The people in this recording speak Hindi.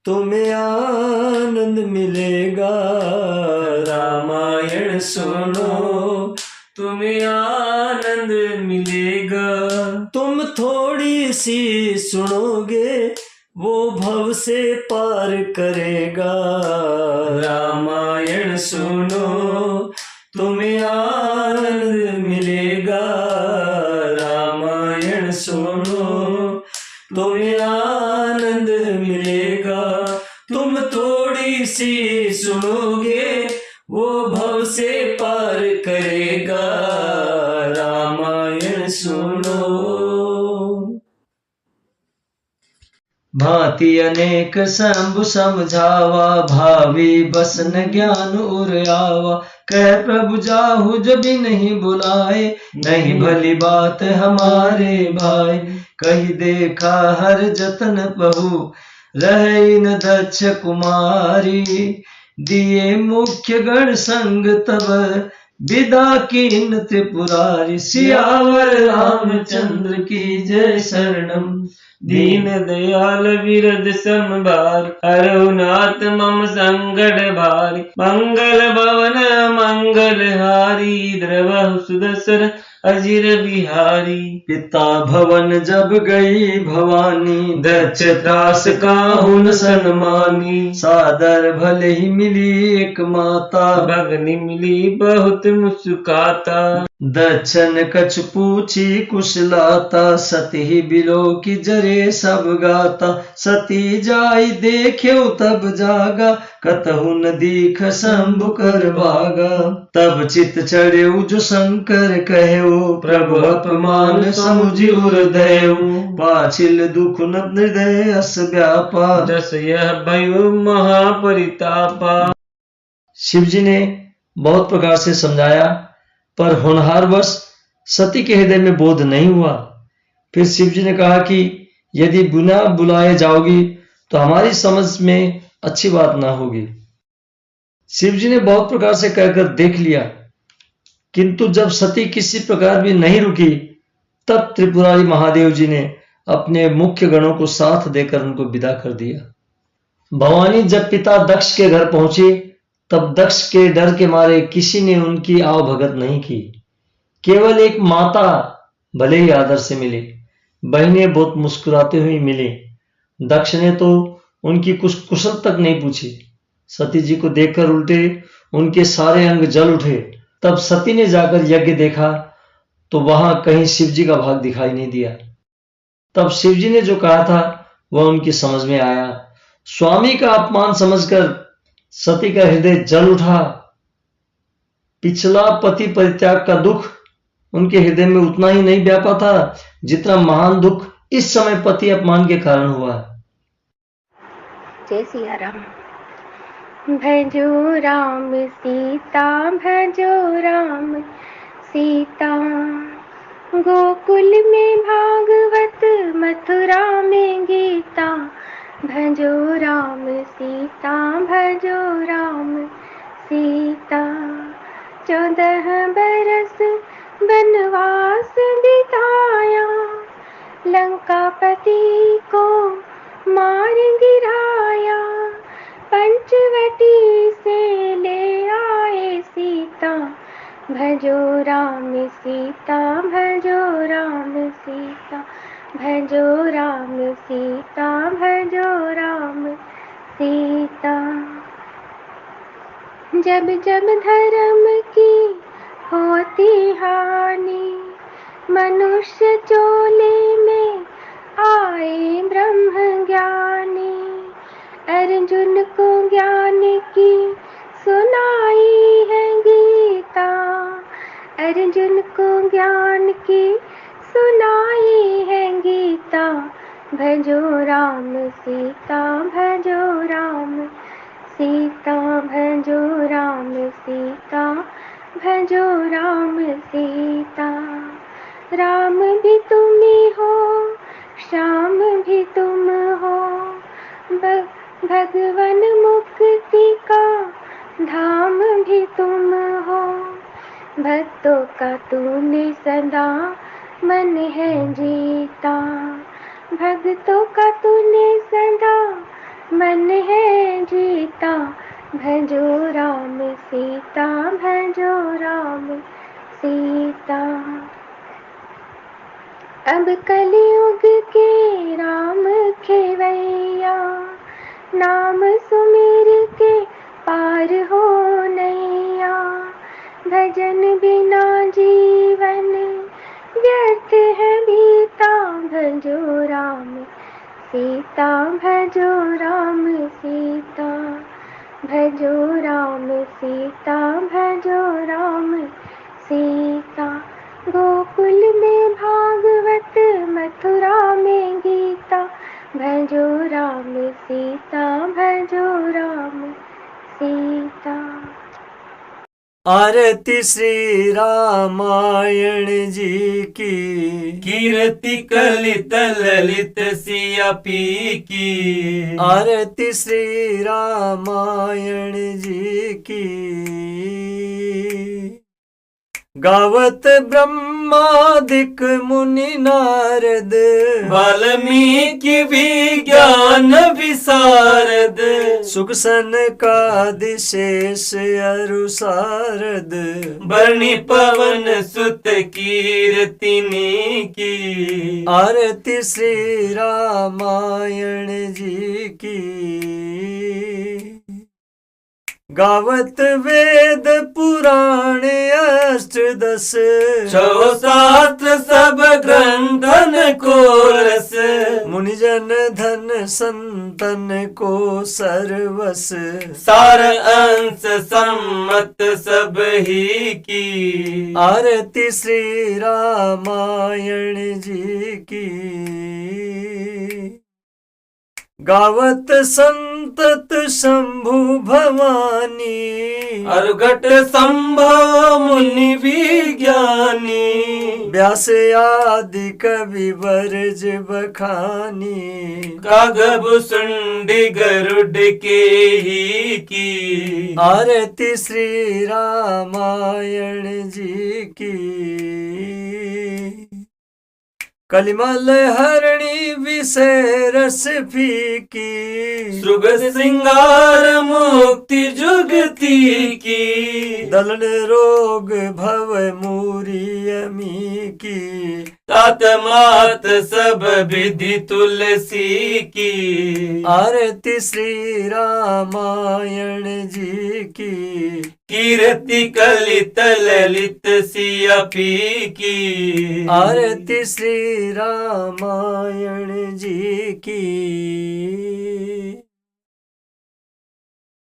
तुम्हें आनंद मिलेगा। रामायण सुनो तुम्हें आनंद मिलेगा। तुम थोड़ी सी सुनोगे वो भव से पार करेगा। रामायण सुनो तुम्हें आनंद मिलेगा। रामायण सुनो तुम्हें आनंद मिलेगा। तुम थोड़ी सी सुनोगे वो भव से पार करेगा। रामायण सुनो। भांति अनेक शंभु समझावा, भावी बसन ज्ञान उर आवा। कह प्रभु जाहु जब नहीं बुलाए, नहीं भली बात हमारे भाई। कही देखा हर जतन पहु, रहे न दक्ष कुमारी। दिए मुख्य गण संग तब, विदा कीन त्रिपुरारी। सियावर रामचंद्र की जय शरणम। दीन दयाल विरद समभार, हरहुनाथ मम संकट भारी। मंगल भवन मंगल हारी, द्रवहु सुदर्शन अजिर बिहारी। पिता भवन जब गई भवानी, दक्ष त्रास काहु न सन्मानी। सादर भले ही मिली एक माता, भगनी मिली बहुत मुस्काता। दक्षन कछ पूछी कुशलाता, सती ही बिलो की जरे सब गाता। सती जाई देख्यो तब जागा, कतहु न दीख शंभु कर भागा। तब चित चढ़ेउ जो शंकर कहेउ, प्रभु अपमान समुझि उर दयउ। पाछिल दुख न हृदय अस व्यापा, जस यह भयो महापरितापा। शिव जी ने बहुत प्रकार से समझाया, पर होनहारवश सती के हृदय में बोध नहीं हुआ। फिर शिव जी ने कहा कि यदि बिना बुलाए जाओगी तो हमारी समझ में अच्छी बात ना होगी। शिव जी ने बहुत प्रकार से कहकर देख लिया, किंतु जब सती किसी प्रकार भी नहीं रुकी, तब त्रिपुरारी महादेव जी ने अपने मुख्य गणों को साथ देकर उनको विदा कर दिया। भवानी जब पिता दक्ष के घर पहुंची, तब दक्ष के डर के मारे किसी ने उनकी आवभगत नहीं की। केवल एक माता भले ही आदर से मिली, बहनें बहुत मुस्कुराते हुए मिली। दक्ष ने तो उनकी कुछ कुशल तक नहीं पूछी। सती जी को देखकर उल्टे उनके सारे अंग जल उठे। तब सती ने जाकर यज्ञ देखा तो वहां कहीं शिव जी का भाग दिखाई नहीं दिया। तब शिव जी ने जो कहा था वह उनकी समझ में आया। स्वामी का अपमान समझकर सती का हृदय जल उठा। पिछला पति परित्याग का दुख उनके हृदय में उतना ही नहीं व्यापा था जितना महान दुख इस समय पति अपमान के कारण हुआ। जय सिया राम। भजो राम सीता, भजो राम सीता। गोकुल में भागवत, मथुरा में गीता। भजो राम सीता, भजो राम सीता। 14 बरस वनवास बिताया, लंकापति को मार गिराया। पंचवटी से ले आए सीता। भजो राम सीता, भजो राम सीता। भजो राम सीता, भजो राम सीता। जब जब धर्म की होती हानि, मनुष्य चोले में आए ब्रह्म ज्ञानी। अर्जुन को ज्ञान की सुनाई है गीता। अर्जुन को ज्ञान की सुनाई है गीता। भजो राम सीता, भजो राम सीता। भजो राम सीता, भजो राम सीता। राम भी तुम ही हो, श्याम भी तुम हो। भगवन मुक्ति का धाम भी तुम हो। भक्तों का तूने सदा मन है जीता। भक्तों का तूने सदा मन है जीता, भजो राम सीता, भजो राम सीता। अब कलयुग के राम खेवैया, नाम सुमिर के पार हो नैया। भजन बिना जीवन व्यर्थ है बीता, भजो राम सीता, भजो राम सीता, भजो राम सीता, भजो राम सीता। गोकुल में भागवत, मथुरा में गीता, भजो राम सीता, भजो राम सीता। आरती श्री रामायण जी की, कीर्ति कलित ललित सिया पी की। आरती श्री रामायण जी की। गावत ब्रह्मादिक मुनि नारद, वाल्मीकि विज्ञान विशारद। सुख सनकादिशेष अरु सारद, बरनी पवन सुत कीर्तिनी की। आरती श्री रामायण जी की। गावत वेद पुराण अष्टदश, छो शास्त्र सब ग्रंथन को रस। मुनिजन धन संतन को सर्वस, सार अंश सम्मत सब ही की। आरती श्री रामायण जी की। गावत संतत शंभु भवानी, अर्घट संभव मुनि विज्ञानी। व्यास आदि कवि वर्ज बखानी, कागब सुंडी गरुड के ही की। आरती श्री रामायण जी की। कलिमल हरणी विषय रस फीकी, शुभ श्रृंगार मुक्ति जुगती की। दलन रोग भव मूरी अमी की, तात मात सब विधि तुलसी की। आरती श्री रामायण जी की। कीर्ति कलित ललित सिया पी की। आरती श्री रामायण जी की।